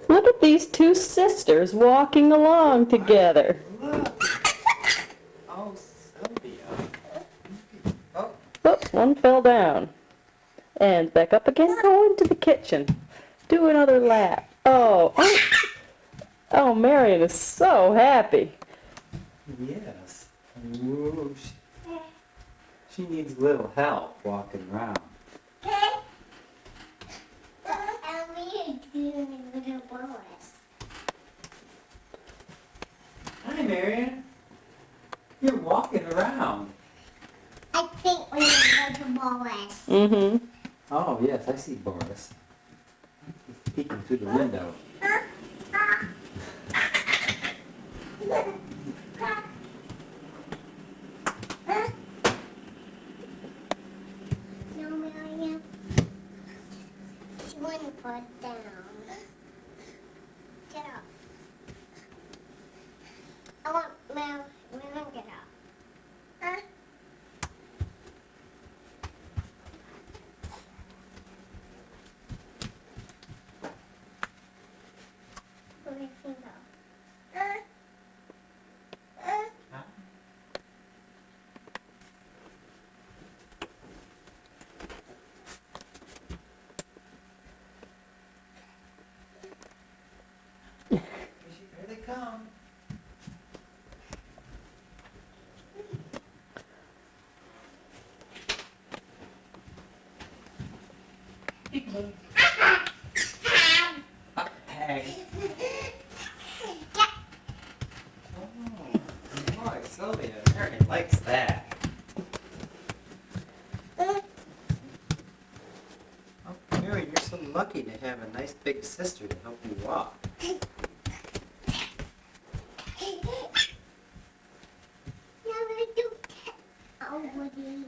Look at these two sisters walking along together. Look. Oh, Sylvia. Oh, Oops, one fell down. And back up again. Go into the kitchen. Do another lap. Oh, Marion is so happy. yes. Whoa, she needs a little help walking around. Hi, Marion. You're walking around. I think we need to Boris. Mm-hmm. Oh, yes, I see Boris. He's peeking through the window. No, Mariam. She wouldn't put down. Get up. I want Mariam get up. Where did she go? Huh? Here they come. Hey. Oh, boy, Sylvia, Marion likes that. Oh, Marion, you're so lucky to have a nice big sister to help you walk. Now we do. Oh, Woody.